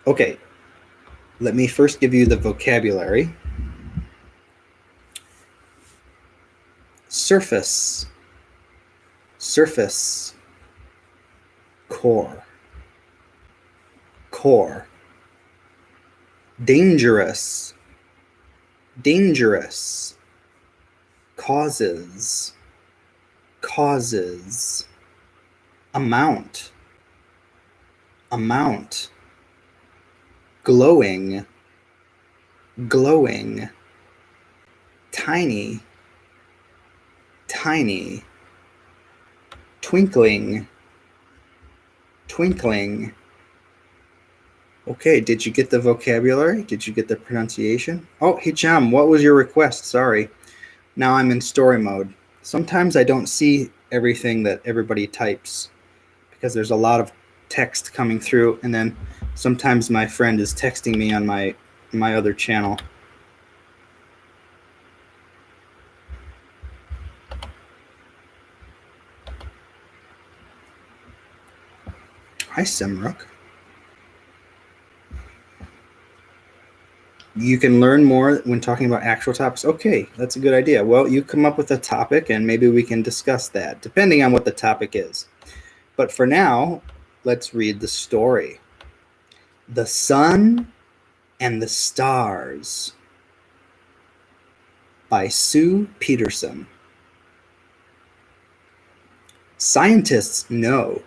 Okay, let me first give you the vocabulary. Surface, surface, core, core. Dangerous, dangerous. Causes, causes. Amount, amount. Glowing, glowing. Tiny, tiny. Twinkling, twinkling. Okay, did you get the vocabulary? Did you get the pronunciation? Oh, hey, Cham, what was your request? Sorry. Now I'm in story mode. Sometimes I don't see everything that everybody types because there's a lot of text coming through, and then sometimes my friend is texting me on my other channel. Hi, Simrook. You can learn more when talking about actual topics. Okay, that's a good idea. Well, you come up with a topic and maybe we can discuss that, depending on what the topic is. But for now, let's read the story. The Sun and the Stars by Sue Peterson. Scientists know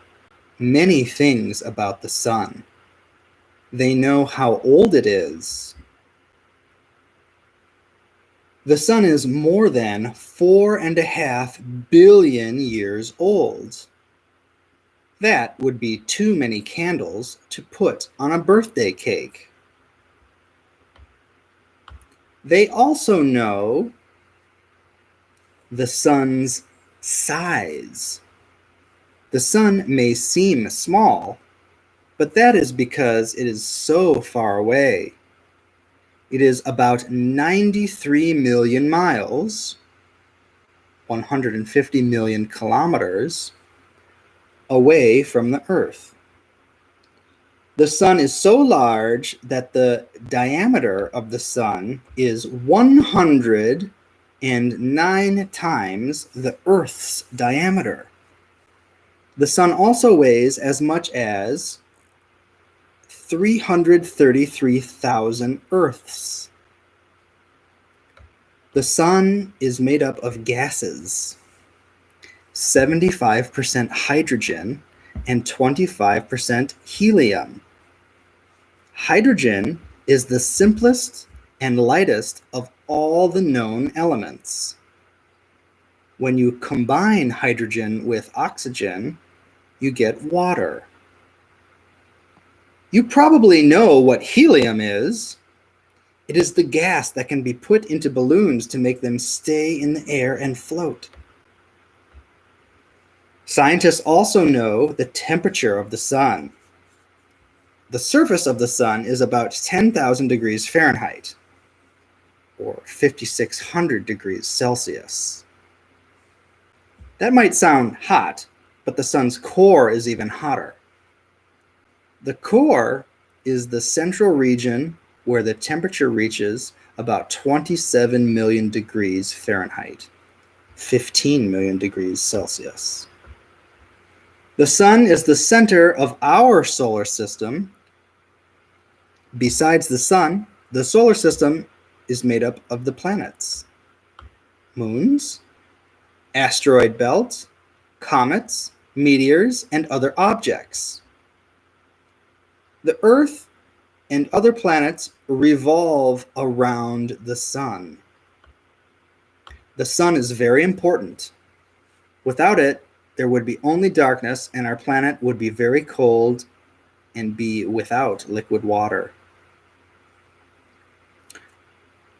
many things about the sun. They know how old it is. The sun is more than 4.5 billion years old. That would be too many candles to put on a birthday cake. They also know the sun's size. The sun may seem small, but that is because it is so far away. It is about 93 million miles, 150 million kilometers, away from the Earth. The sun is so large that the diameter of the sun is 109 times the Earth's diameter. The sun also weighs as much as 333,000 Earths. The sun is made up of gases, 75% hydrogen and 25% helium. Hydrogen is the simplest and lightest of all the known elements. When you combine hydrogen with oxygen, you get water. You probably know what helium is. It is the gas that can be put into balloons to make them stay in the air and float. Scientists also know the temperature of the sun. The surface of the sun is about 10,000 degrees Fahrenheit, or 5,600 degrees Celsius. That might sound hot, but the sun's core is even hotter. The core is the central region where the temperature reaches about 27 million degrees Fahrenheit, 15 million degrees Celsius. The sun is the center of our solar system. Besides the sun, the solar system is made up of the planets, moons, asteroid belts, comets, meteors, and other objects. The Earth and other planets revolve around the sun. The sun is very important. Without it, there would be only darkness, and our planet would be very cold and be without liquid water.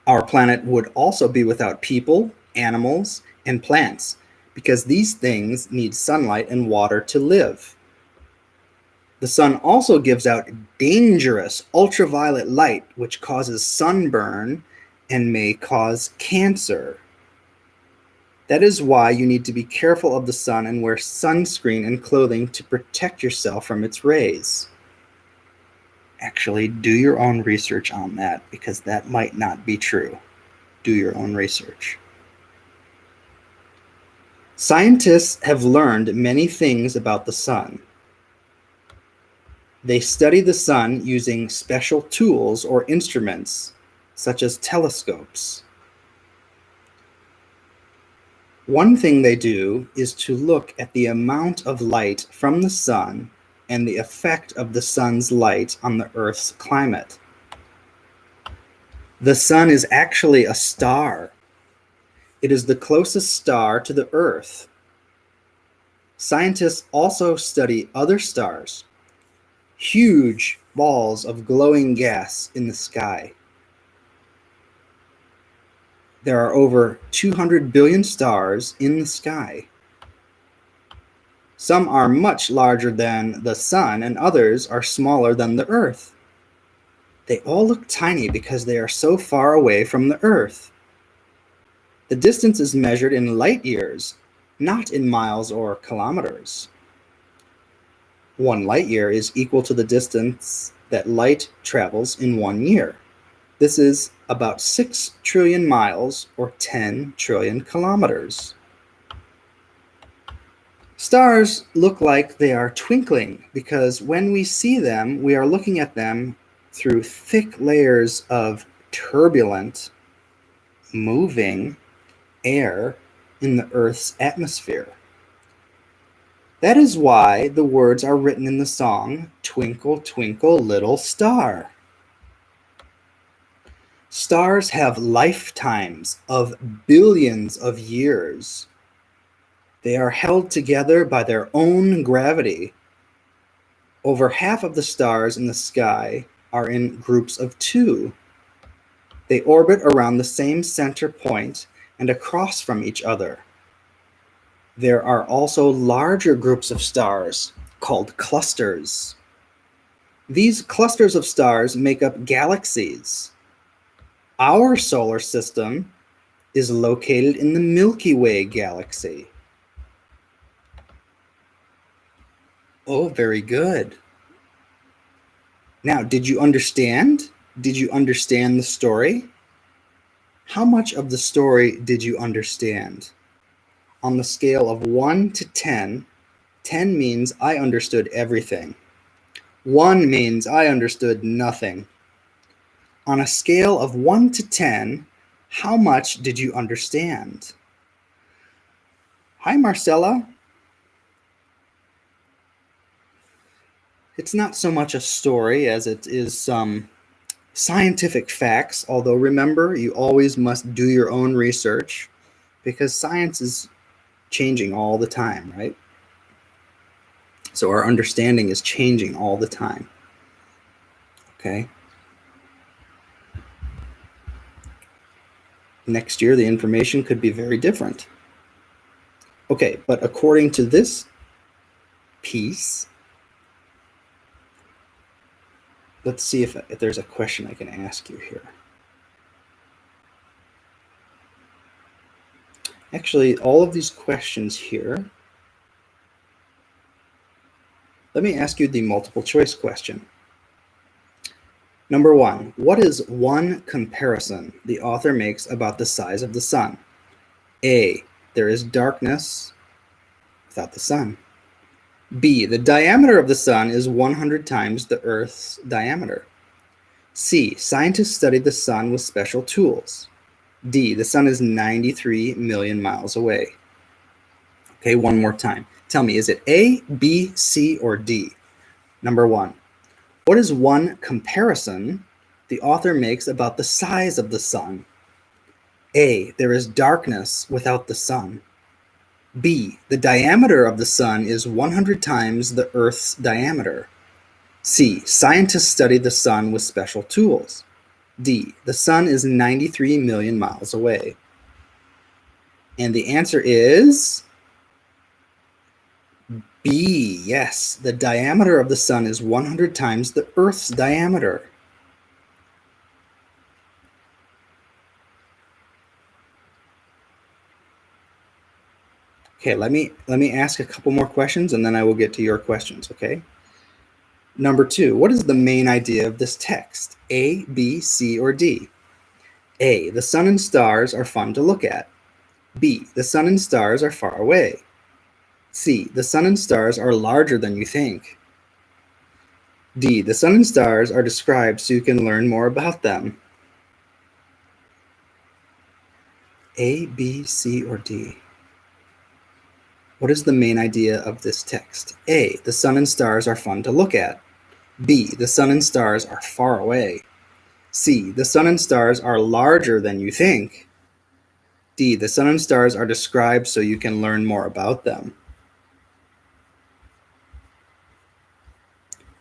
Our planet would also be without people, animals, and plants, because these things need sunlight and water to live. The sun also gives out dangerous ultraviolet light, which causes sunburn and may cause cancer. That is why you need to be careful of the sun and wear sunscreen and clothing to protect yourself from its rays. Actually, do your own research on that, because that might not be true. Do your own research. Scientists have learned many things about the sun. They study the sun using special tools or instruments, such as telescopes. One thing they do is to look at the amount of light from the sun and the effect of the sun's light on the Earth's climate. The sun is actually a star. It is the closest star to the Earth. Scientists also study other stars, huge balls of glowing gas in the sky. There are over 200 billion stars in the sky. Some are much larger than the sun, and others are smaller than the Earth. They all look tiny because they are so far away from the Earth. The distance is measured in light years, not in miles or kilometers. 1 light year is equal to the distance that light travels in 1 year. This is about 6 trillion miles or 10 trillion kilometers. Stars look like they are twinkling because when we see them, we are looking at them through thick layers of turbulent, moving air in the Earth's atmosphere. That is why the words are written in the song, "Twinkle, Twinkle, Little Star." Stars have lifetimes of billions of years. They are held together by their own gravity. Over half of the stars in the sky are in groups of 2. They orbit around the same center point and across from each other. There are also larger groups of stars called clusters. These clusters of stars make up galaxies. Our solar system is located in the Milky Way galaxy. Oh, very good. Now, did you understand? Did you understand the story? How much of the story did you understand? On the scale of 1 to 10, 10 means I understood everything. 1 means I understood nothing. On a scale of 1 to 10, how much did you understand? Hi, Marcella. It's not so much a story as it is some scientific facts, although remember, you always must do your own research because science is changing all the time, right? So our understanding is changing all the time. Okay? Next year, the information could be very different. Okay, but according to this piece, let's see if there's a question I can ask you here. Actually, all of these questions here, let me ask you the multiple choice question. Number 1, what is one comparison the author makes about the size of the sun? A, there is darkness without the sun. B, the diameter of the sun is 100 times the Earth's diameter. C, scientists studied the sun with special tools. D, the sun is 93 million miles away. Okay, one more time. Tell me, is it A, B, C, or D? Number 1, what is one comparison the author makes about the size of the sun? A, there is darkness without the sun. B, the diameter of the sun is 100 times the Earth's diameter. C, scientists study the sun with special tools. D, the sun is 93 million miles away. And the answer is B, yes, the diameter of the sun is 100 times the Earth's diameter. Okay, let me ask a couple more questions and then I will get to your questions, okay? Number 2, what is the main idea of this text? A, B, C, or D? A, the sun and stars are fun to look at. B, the sun and stars are far away. C, the sun and stars are larger than you think. D, the sun and stars are described so you can learn more about them. A, B, C, or D? What is the main idea of this text? A, the sun and stars are fun to look at. B, the sun and stars are far away. C, the sun and stars are larger than you think. D, the sun and stars are described so you can learn more about them.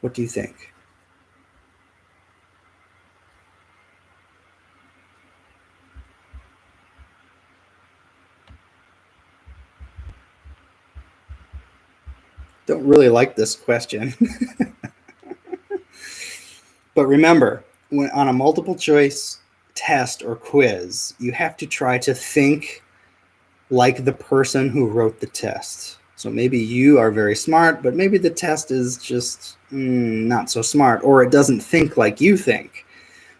What do you think? Don't really like this question. But remember, when on a multiple choice test or quiz, you have to try to think like the person who wrote the test. So maybe you are very smart, but maybe the test is just not so smart, or it doesn't think like you think.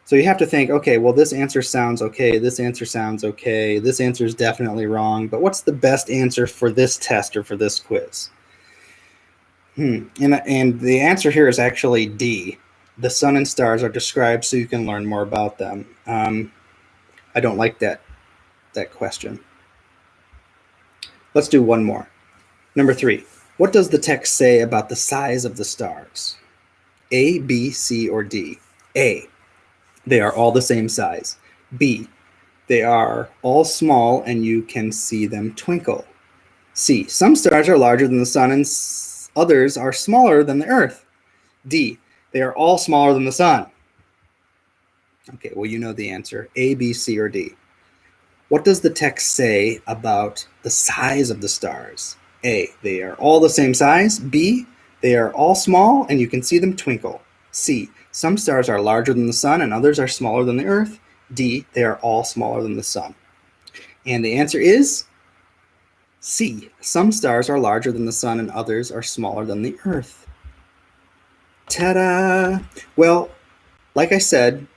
So you have to think, okay, well, this answer sounds okay, this answer sounds okay, this answer is definitely wrong, but what's the best answer for this test or for this quiz? And the answer here is actually D. The sun and stars are described so you can learn more about them. I don't like that question. Let's do one more. Number 3, what does the text say about the size of the stars? A, B, C, or D? A, they are all the same size. B, they are all small and you can see them twinkle. C, some stars are larger than the sun and others are smaller than the earth. D, they are all smaller than the sun. Okay, well, you know the answer. A, B, C, or D. What does the text say about the size of the stars? A, they are all the same size. B, they are all small and you can see them twinkle. C, some stars are larger than the sun and others are smaller than the earth. D, they are all smaller than the sun. And the answer is C, some stars are larger than the sun and others are smaller than the earth. Ta-da! Well, like I said,